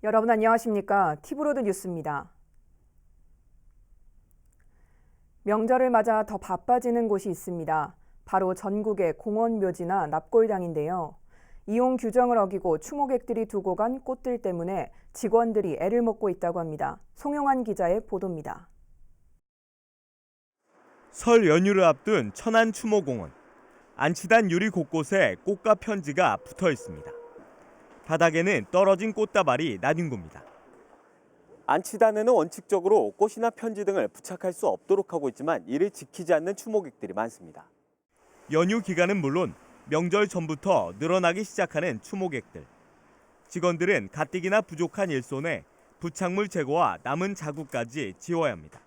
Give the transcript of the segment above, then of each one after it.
여러분 안녕하십니까? 티브로드 뉴스입니다. 명절을 맞아 더 바빠지는 곳이 있습니다. 바로 전국의 공원 묘지나 납골당인데요. 이용 규정을 어기고 추모객들이 두고 간 꽃들 때문에 직원들이 애를 먹고 있다고 합니다. 송용환 기자의 보도입니다. 설 연휴를 앞둔 천안 추모공원. 안치단 유리 곳곳에 꽃과 편지가 붙어 있습니다. 바닥에는 떨어진 꽃다발이 나뒹굽니다. 안치단에는 원칙적으로 꽃이나 편지 등을 부착할 수 없도록 하고 있지만 이를 지키지 않는 추모객들이 많습니다. 연휴 기간은 물론 명절 전부터 늘어나기 시작하는 추모객들. 직원들은 가뜩이나 부족한 일손에 부착물 제거와 남은 자국까지 지워야 합니다.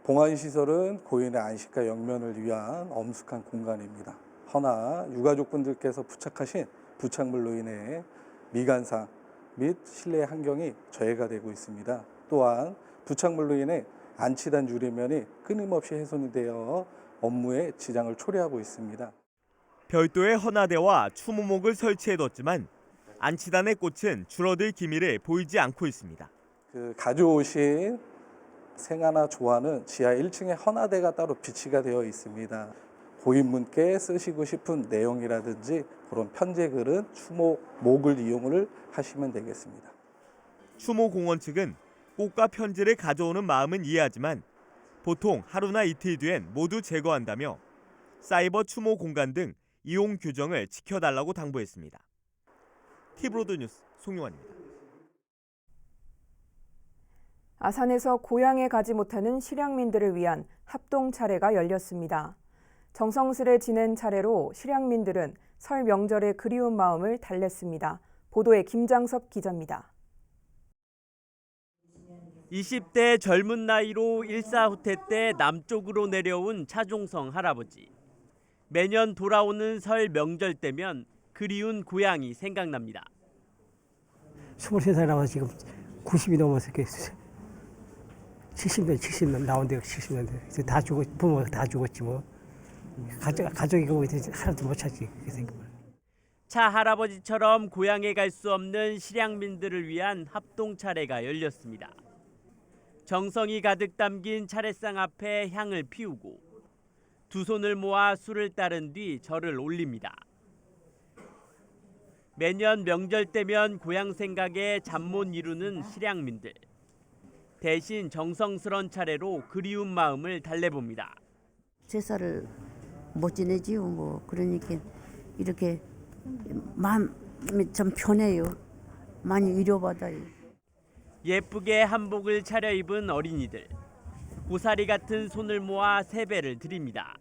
봉안시설은 고인의 안식과 영면을 위한 엄숙한 공간입니다. 허나 유가족분들께서 부착하신 부착물로 인해 미관상 및 실내 환경이 저해가 되고 있습니다. 또한 부착물로 인해 안치단 유리면이 끊임없이 훼손이 되어 업무에 지장을 초래하고 있습니다. 별도의 헌화대와 추모목을 설치해뒀지만 안치단의 꽃은 줄어들 기미를 보이지 않고 있습니다. 가져오신 생화나 조화는 지하 1층에 헌화대가 따로 비치가 되어 있습니다. 고인분께 쓰시고 싶은 내용이라든지 그런 편지글은 추모목을 이용을 하시면 되겠습니다. 추모공원 측은 꽃과 편지를 가져오는 마음은 이해하지만 보통 하루나 이틀 뒤엔 모두 제거한다며 사이버 추모 공간 등 이용 규정을 지켜달라고 당부했습니다. 티브로드 뉴스 송용환입니다. 아산에서 고향에 가지 못하는 실향민들을 위한 합동 차례가 열렸습니다. 정성스레 지낸 차례로 실향민들은 설 명절의 그리운 마음을 달랬습니다. 보도에 김장섭 기자입니다. 20대 젊은 나이로 일사후퇴 때 남쪽으로 내려온 차종성 할아버지. 매년 돌아오는 설 명절 때면 그리운 고향이 생각납니다. 23살 나와서 지금 90이 넘어서 70년 나온 데가 70년 돼. 이제 다 죽었, 부모가 다 죽었지 뭐. 가족이 그거 이제 하나도 못 찾지. 그렇게 생각을. 차 할아버지처럼 고향에 갈 수 없는 실향민들을 위한 합동 차례가 열렸습니다. 정성이 가득 담긴 차례상 앞에 향을 피우고 두 손을 모아 술을 따른 뒤 절을 올립니다. 매년 명절 때면 고향 생각에 잠 못 이루는 실향민들. 대신 정성스런 차례로 그리운 마음을 달래봅니다. 제사를 못 지내지요. 뭐 그러니까 이렇게 마음이 좀 편해요. 많이 위로받아요. 예쁘게 한복을 차려입은 어린이들. 고사리 같은 손을 모아 세배를 드립니다.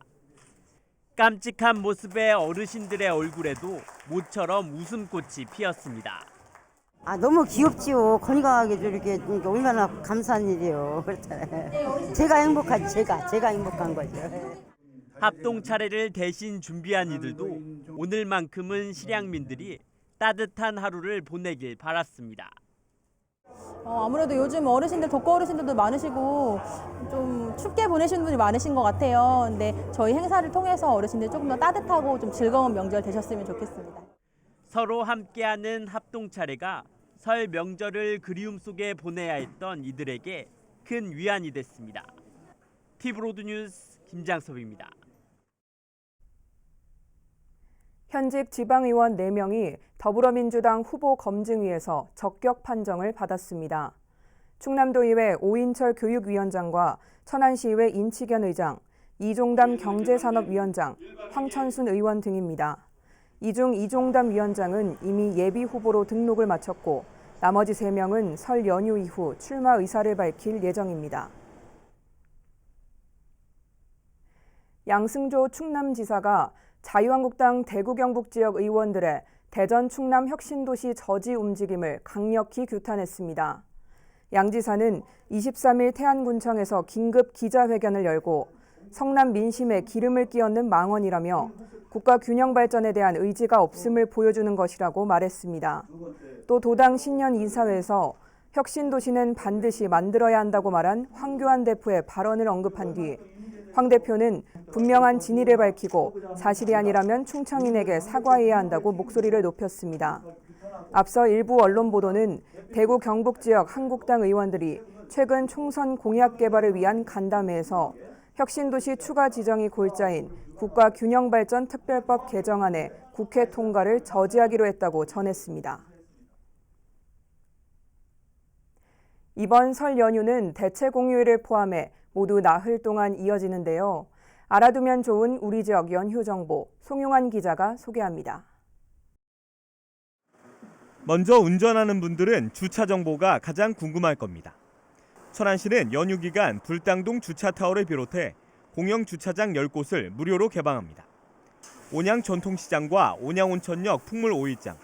깜찍한 모습의 어르신들의 얼굴에도 모처럼 웃음꽃이 피었습니다. 너무 귀엽지요. 건강하게 이렇게 얼마나 감사한 일이에요. 그렇잖아요. 제가 행복하지. 제가 행복한 거죠. 합동 차례를 대신 준비한 이들도 오늘만큼은 실향민들이 따뜻한 하루를 보내길 바랐습니다. 아무래도 요즘 어르신들, 독거 어르신들도 많으시고 좀 춥게 보내시는 분이 많으신 것 같아요. 근데 저희 행사를 통해서 어르신들 조금 더 따뜻하고 좀 즐거운 명절 되셨으면 좋겠습니다. 서로 함께하는 합동 차례가 설 명절을 그리움 속에 보내야 했던 이들에게 큰 위안이 됐습니다. 티브로드 뉴스 김장섭입니다. 현직 지방의원 4명이 더불어민주당 후보 검증위에서 적격 판정을 받았습니다. 충남도의회 오인철 교육위원장과 천안시의회 인치견 의장, 이종담 경제산업위원장, 황천순 의원 등입니다. 이 중 이종담 위원장은 이미 예비 후보로 등록을 마쳤고 나머지 3명은 설 연휴 이후 출마 의사를 밝힐 예정입니다. 양승조 충남지사가 자유한국당 대구 경북 지역 의원들의 대전 충남 혁신도시 저지 움직임을 강력히 규탄했습니다. 양 지사는 23일 태안군청에서 긴급 기자회견을 열고 성남 민심에 기름을 끼얹는 망언이라며 국가 균형 발전에 대한 의지가 없음을 보여주는 것이라고 말했습니다. 또 도당 신년 이사회에서 혁신도시는 반드시 만들어야 한다고 말한 황교안 대표의 발언을 언급한 뒤 황 대표는 분명한 진위를 밝히고 사실이 아니라면 충청인에게 사과해야 한다고 목소리를 높였습니다. 앞서 일부 언론 보도는 대구 경북 지역 한국당 의원들이 최근 총선 공약 개발을 위한 간담회에서 혁신도시 추가 지정이 골자인 국가균형발전특별법 개정안의 국회 통과를 저지하기로 했다고 전했습니다. 이번 설 연휴는 대체 공휴일을 포함해 모두 나흘 동안 이어지는데요. 알아두면 좋은 우리 지역 연휴 정보, 송용환 기자가 소개합니다. 먼저 운전하는 분들은 주차 정보가 가장 궁금할 겁니다. 천안시는 연휴 기간 불당동 주차타워를 비롯해 공영 주차장 10곳을 무료로 개방합니다. 온양 전통시장과 온양온천역 풍물 5일장,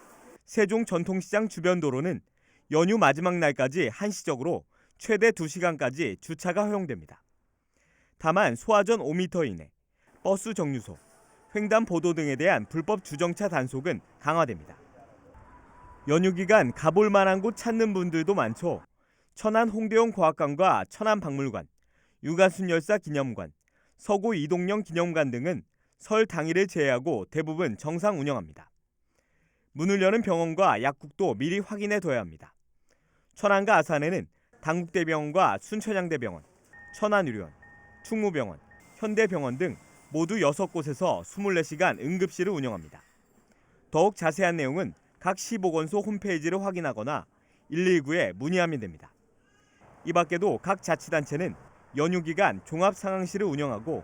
세종 전통시장 주변 도로는 연휴 마지막 날까지 한시적으로 최대 2시간까지 주차가 허용됩니다. 다만 소화전 5m 이내, 버스 정류소, 횡단보도 등에 대한 불법 주정차 단속은 강화됩니다. 연휴 기간 가볼 만한 곳 찾는 분들도 많죠. 천안 홍대용 과학관과 천안박물관, 유가순 열사 기념관, 서구 이동영 기념관 등은 설 당일을 제외하고 대부분 정상 운영합니다. 문을 여는 병원과 약국도 미리 확인해 둬야 합니다. 천안과 아산에는 당국대병원과 순천향대병원, 천안의료원, 충무병원, 현대병원 등 모두 6곳에서 24시간 응급실을 운영합니다. 더욱 자세한 내용은 각 시보건소 홈페이지를 확인하거나 119에 문의하면 됩니다. 이 밖에도 각 자치단체는 연휴 기간 종합상황실을 운영하고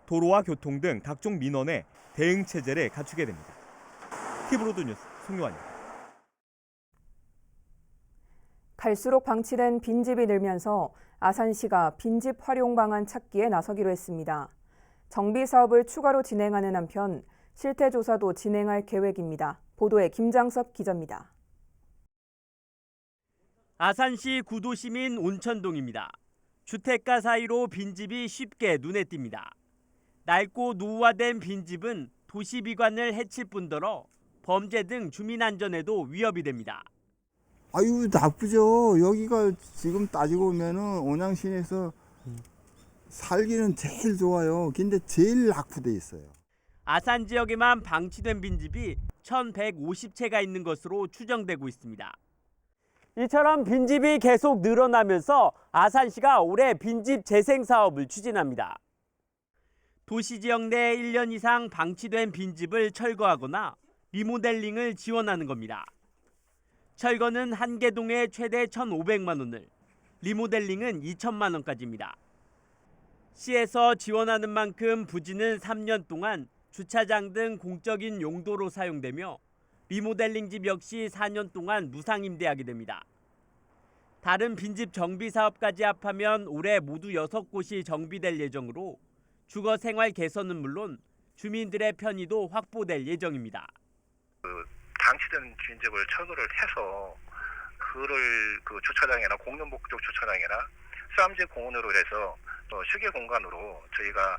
도로와 교통 등 각종 민원에 대응 체제를 갖추게 됩니다. TV로드 뉴스 송요한입니다. 갈수록 방치된 빈집이 늘면서 아산시가 빈집 활용 방안 찾기에 나서기로 했습니다. 정비 사업을 추가로 진행하는 한편 실태 조사도 진행할 계획입니다. 보도에 김장섭 기자입니다. 아산시 구도시민 온천동입니다. 주택가 사이로 빈집이 쉽게 눈에 띕니다. 낡고 노후화된 빈집은 도시미관을 해칠 뿐더러 범죄 등 주민 안전에도 위협이 됩니다. 아유, 나쁘죠. 여기가 지금 따지고 보면은 온양 시내에서 살기는 제일 좋아요. 근데 제일 낙후돼 있어요. 아산 지역에만 방치된 빈집이 1,150채가 있는 것으로 추정되고 있습니다. 이처럼 빈집이 계속 늘어나면서 아산시가 올해 빈집 재생 사업을 추진합니다. 도시지역 내 1년 이상 방치된 빈집을 철거하거나 리모델링을 지원하는 겁니다. 철거는 한 개동에 최대 1,500만 원을, 리모델링은 2천만 원까지입니다. 시에서 지원하는 만큼 부지는 3년 동안 주차장 등 공적인 용도로 사용되며 리모델링 집 역시 4년 동안 무상 임대하게 됩니다. 다른 빈집 정비 사업까지 합하면 올해 모두 6곳이 정비될 예정으로 주거 생활 개선은 물론 주민들의 편의도 확보될 예정입니다. 방치된 빈집을 철거를 해서 그를 주차장이나 공용 목적 주차장이나 쌈집 공원으로 해서 휴게 공간으로 저희가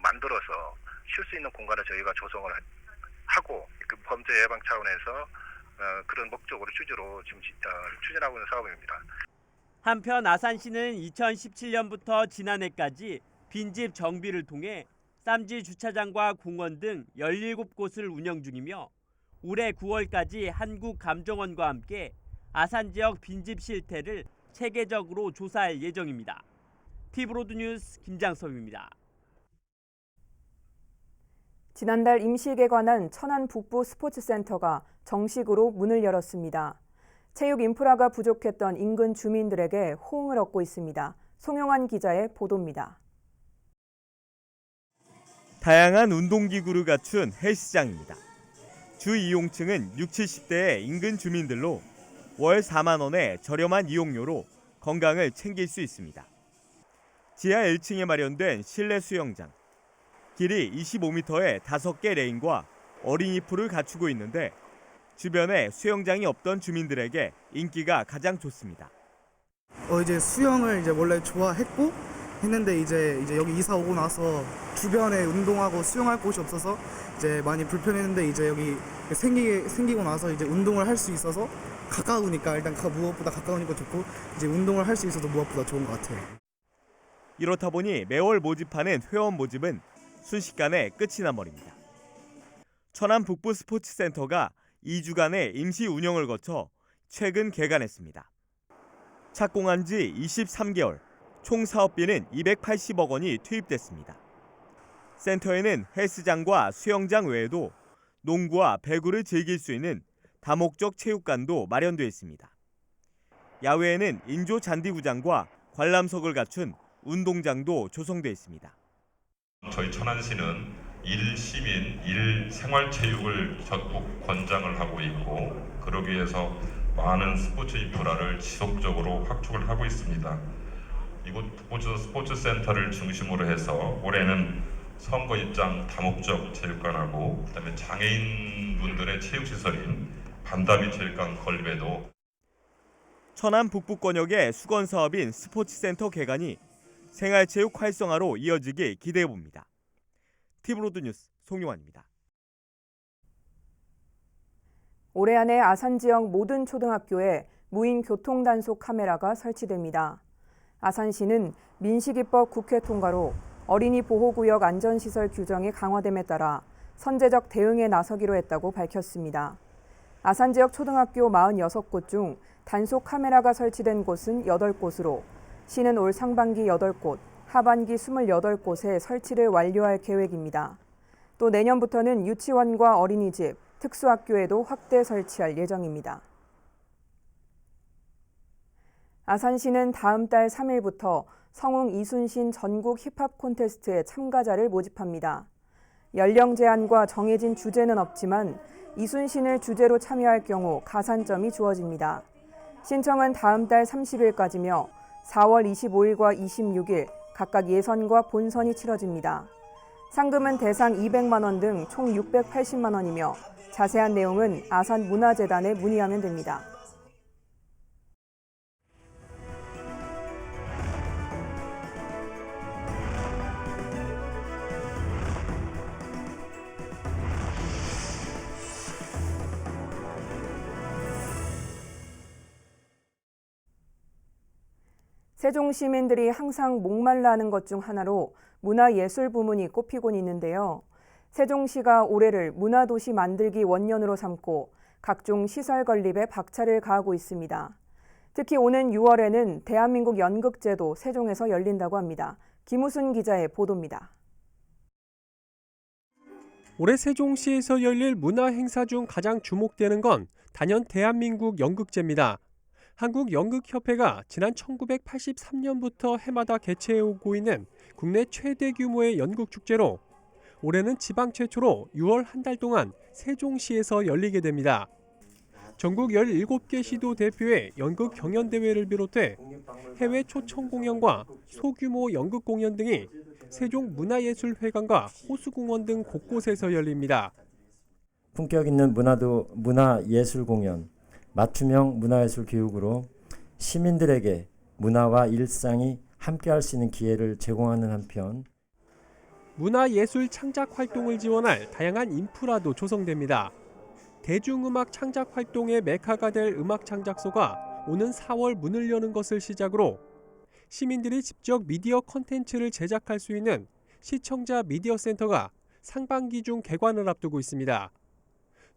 만들어서 쉴 수 있는 공간을 저희가 조성을 하고 그 범죄 예방 차원에서 그런 목적으로 취지로 지금 추진하고 있는 사업입니다. 한편 아산시는 2017년부터 지난해까지 빈집 정비를 통해 쌈지 주차장과 공원 등 17곳을 운영 중이며 올해 9월까지 한국감정원과 함께 아산 지역 빈집 실태를 체계적으로 조사할 예정입니다. TV로드 뉴스 김장섭입니다. 지난달 임시 개관한 천안 북부 스포츠센터가 정식으로 문을 열었습니다. 체육 인프라가 부족했던 인근 주민들에게 호응을 얻고 있습니다. 송용환 기자의 보도입니다. 다양한 운동기구를 갖춘 헬스장입니다. 주 이용층은 60, 70대의 인근 주민들로 월 4만 원의 저렴한 이용료로 건강을 챙길 수 있습니다. 지하 1층에 마련된 실내 수영장. 길이 25m의 5개 레인과 어린이 풀을 갖추고 있는데 주변에 수영장이 없던 주민들에게 인기가 가장 좋습니다. 이제 수영을 원래 좋아했고 했는데 이제 여기 이사 오고 나서 주변에 운동하고 수영할 곳이 없어서 이제 많이 불편했는데 이제 여기 생기고 나서 이제 운동을 할 수 있어서 가까우니까 일단 무엇보다 가까우니까 좋고 이제 운동을 할 수 있어서 무엇보다 좋은 것 같아요. 이렇다 보니 매월 모집하는 회원 모집은 순식간에 끝이 나버립니다. 천안 북부 스포츠센터가 2주간의 임시 운영을 거쳐 최근 개관했습니다. 착공한 지 23개월, 총 사업비는 280억 원이 투입됐습니다. 센터에는 헬스장과 수영장 외에도 농구와 배구를 즐길 수 있는 다목적 체육관도 마련되어 있습니다. 야외에는 인조 잔디구장과 관람석을 갖춘 운동장도 조성되어 있습니다. 저희 천안시는 일시민, 일생활체육을 적극 권장을 하고 있고 그러기 위해서 많은 스포츠 인프라를 지속적으로 확충을 하고 있습니다. 이곳 스포츠센터를 중심으로 해서 올해는 선거 입장 다목적 체육관하고 그다음에 장애인분들의 체육시설인 반다비 체육관 건립에도 천안 북부권역의 수건 사업인 스포츠센터 개관이 생활체육 활성화로 이어지길 기대해 봅니다. 티브로드 뉴스 송용환입니다. 올해 안에 아산 지역 모든 초등학교에 무인 교통 단속 카메라가 설치됩니다. 아산시는 민식이법 국회 통과로 어린이 보호구역 안전시설 규정이 강화됨에 따라 선제적 대응에 나서기로 했다고 밝혔습니다. 아산 지역 초등학교 46곳 중 단속 카메라가 설치된 곳은 8곳으로 시는 올 상반기 8곳, 하반기 28곳에 설치를 완료할 계획입니다. 또 내년부터는 유치원과 어린이집, 특수학교에도 확대 설치할 예정입니다. 아산시는 다음 달 3일부터 성웅 이순신 전국 힙합 콘테스트에 참가자를 모집합니다. 연령 제한과 정해진 주제는 없지만 이순신을 주제로 참여할 경우 가산점이 주어집니다. 신청은 다음 달 30일까지며 4월 25일과 26일 각각 예선과 본선이 치러집니다. 상금은 대상 200만 원 등 총 680만 원이며 자세한 내용은 아산문화재단에 문의하면 됩니다. 세종 시민들이 항상 목말라 하는 것 중 하나로 문화예술 부문이 꼽히곤 있는데요. 세종시가 올해를 문화도시 만들기 원년으로 삼고 각종 시설 건립에 박차를 가하고 있습니다. 특히 오는 6월에는 대한민국 연극제도 세종에서 열린다고 합니다. 김우순 기자의 보도입니다. 올해 세종시에서 열릴 문화 행사 중 가장 주목되는 건 단연 대한민국 연극제입니다. 한국연극협회가 지난 1983년부터 해마다 개최해오고 있는 국내 최대 규모의 연극축제로 올해는 지방 최초로 6월 한 달 동안 세종시에서 열리게 됩니다. 전국 17개 시도 대표의 연극 경연대회를 비롯해 해외 초청 공연과 소규모 연극 공연 등이 세종문화예술회관과 호수공원 등 곳곳에서 열립니다. 품격 있는 문화예술 공연, 맞춤형 문화예술 교육으로 시민들에게 문화와 일상이 함께할 수 있는 기회를 제공하는 한편 문화예술 창작 활동을 지원할 다양한 인프라도 조성됩니다. 대중음악 창작 활동의 메카가 될 음악창작소가 오는 4월 문을 여는 것을 시작으로 시민들이 직접 미디어 콘텐츠를 제작할 수 있는 시청자 미디어 센터가 상반기 중 개관을 앞두고 있습니다.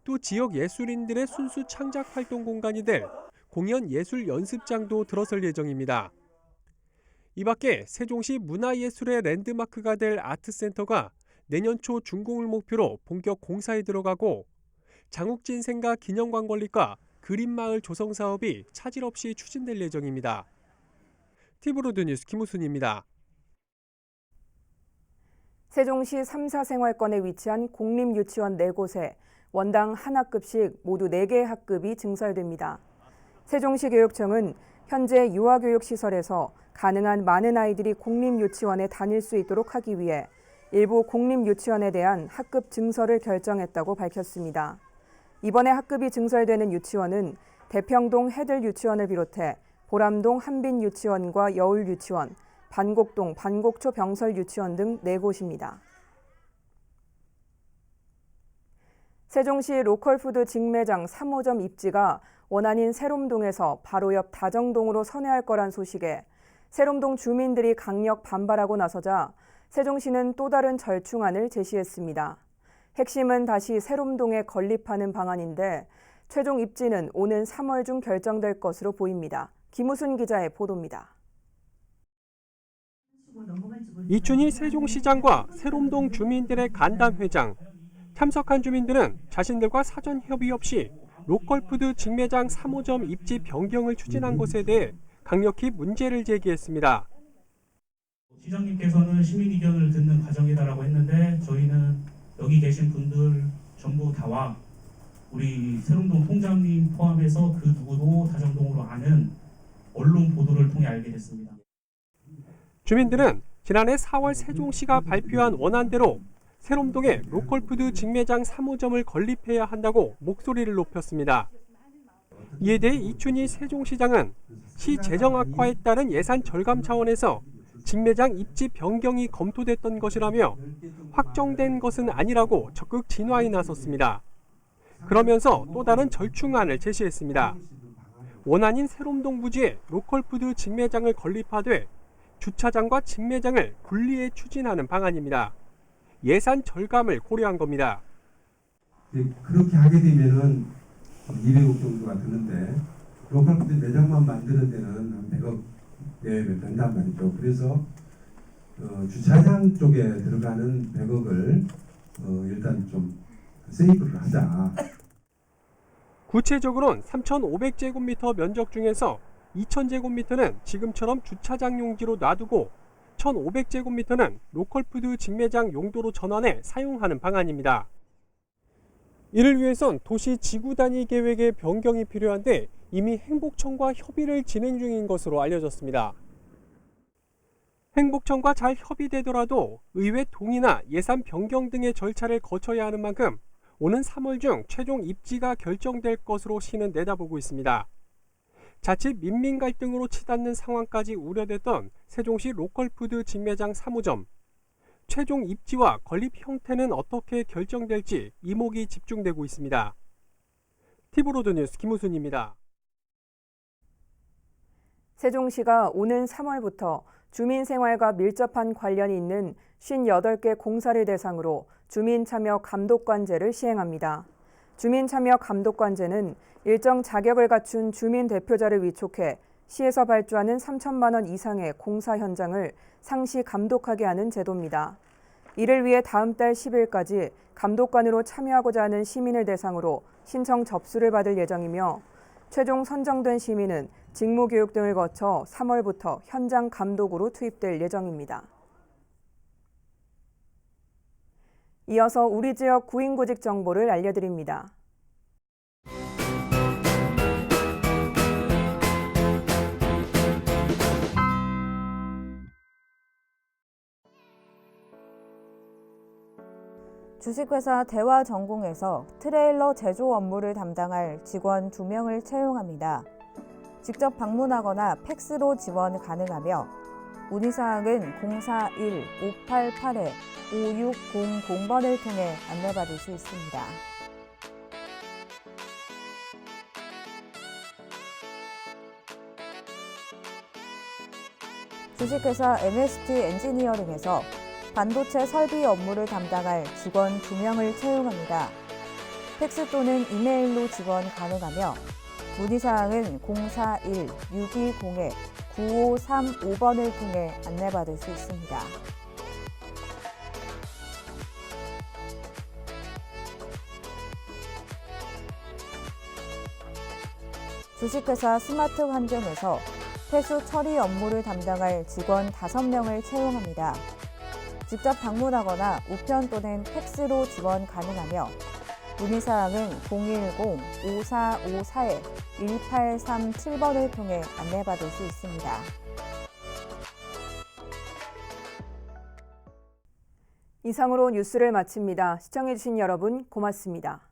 또 지역 예술인들의 순수 창작 활동 공간이 될 공연 예술 연습장도 들어설 예정입니다. 이 밖에 세종시 문화예술의 랜드마크가 될 아트센터가 내년 초 준공을 목표로 본격 공사에 들어가고 장욱진 생가 기념관 건립과 그린마을 조성 사업이 차질 없이 추진될 예정입니다. 티브로드 뉴스 김우순입니다. 세종시 3, 4생활권에 위치한 공립유치원 4곳에 원당 한 학급씩 모두 4개의 학급이 증설됩니다. 세종시 교육청은 현재 유아교육시설에서 가능한 많은 아이들이 공립유치원에 다닐 수 있도록 하기 위해 일부 공립유치원에 대한 학급 증설을 결정했다고 밝혔습니다. 이번에 학급이 증설되는 유치원은 대평동 해들유치원을 비롯해 보람동 한빈유치원과 여울유치원, 반곡동 반곡초 병설유치원 등 4곳입니다. 세종시 로컬푸드 직매장 3호점 입지가 원안인 세롬동에서 바로 옆 다정동으로 선회할 거란 소식에 세롬동 주민들이 강력 반발하고 나서자 세종시는 또 다른 절충안을 제시했습니다. 핵심은 다시 세롬동에 건립하는 방안인데 최종 입지는 오는 3월 중 결정될 것으로 보입니다. 김우순 기자의 보도입니다. 이춘희 세종시장과 세롬동 주민들의 간담회장. 참석한 주민들은 자신들과 사전 협의 없이 로컬푸드 직매장 3호점 입지 변경을 추진한 것에 대해 강력히 문제를 제기했습니다. 시장님께서는 시민 의견을 듣는 과정이다라고 했는데 저희는 여기 계신 분들 전부 다와 우리 세롬동 통장님 포함해서 그 누구도 다정동으로 아는 언론 보도를 통해 알게 됐습니다. 주민들은 지난해 4월 세종시가 발표한 원안대로 세롬동에 로컬푸드 직매장 3호점을 건립해야 한다고 목소리를 높였습니다. 이에 대해 이춘희 세종시장은 시 재정 악화에 따른 예산 절감 차원에서 직매장 입지 변경이 검토됐던 것이라며 확정된 것은 아니라고 적극 진화에 나섰습니다. 그러면서 또 다른 절충안을 제시했습니다. 원안인 세롬동 부지에 로컬푸드 직매장을 건립하되 주차장과 직매장을 분리해 추진하는 방안입니다. 예산 절감을 고려한 겁니다. 그렇게 하게 되면은 200억 정도가 드는데 로컬푸드 매장만 만드는 데는 한 100억 내외면 된단 말이죠. 그래서 주차장 쪽에 들어가는 100억을 일단 좀 세이브를 하자. 구체적으로는 3,500제곱미터 면적 중에서 2,000제곱미터는 지금처럼 주차장 용지로 놔두고 1,500제곱미터는 로컬푸드 직매장 용도로 전환해 사용하는 방안입니다. 이를 위해선 도시 지구 단위 계획의 변경이 필요한데 이미 행복청과 협의를 진행 중인 것으로 알려졌습니다. 행복청과 잘 협의되더라도 의회 동의나 예산 변경 등의 절차를 거쳐야 하는 만큼 오는 3월 중 최종 입지가 결정될 것으로 시는 내다보고 있습니다. 자칫 민민 갈등으로 치닫는 상황까지 우려됐던 세종시 로컬푸드 직매장 3호점. 최종 입지와 건립 형태는 어떻게 결정될지 이목이 집중되고 있습니다. TV로드 뉴스 김우순입니다. 세종시가 오는 3월부터 주민 생활과 밀접한 관련이 있는 58개 공사를 대상으로 주민참여 감독관제를 시행합니다. 주민참여 감독관제는 일정 자격을 갖춘 주민 대표자를 위촉해 시에서 발주하는 3천만 원 이상의 공사 현장을 상시 감독하게 하는 제도입니다. 이를 위해 다음 달 10일까지 감독관으로 참여하고자 하는 시민을 대상으로 신청 접수를 받을 예정이며 최종 선정된 시민은 직무교육 등을 거쳐 3월부터 현장 감독으로 투입될 예정입니다. 이어서 우리 지역 구인구직 정보를 알려드립니다. 주식회사 대화전공에서 트레일러 제조 업무를 담당할 직원 2명을 채용합니다. 직접 방문하거나 팩스로 지원 가능하며 문의사항은 041-588-5600번을 통해 안내받을 수 있습니다. 주식회사 MST 엔지니어링에서 반도체 설비 업무를 담당할 직원 2명을 채용합니다. 팩스 또는 이메일로 지원 가능하며 문의사항은 041-620-9535번을 통해 안내받을 수 있습니다. 주식회사 스마트 환경에서 폐수 처리 업무를 담당할 직원 5명을 채용합니다. 직접 방문하거나 우편 또는 팩스로 지원 가능하며 문의사항은 010-5454-1837번을 통해 안내받을 수 있습니다. 이상으로 뉴스를 마칩니다. 시청해주신 여러분 고맙습니다.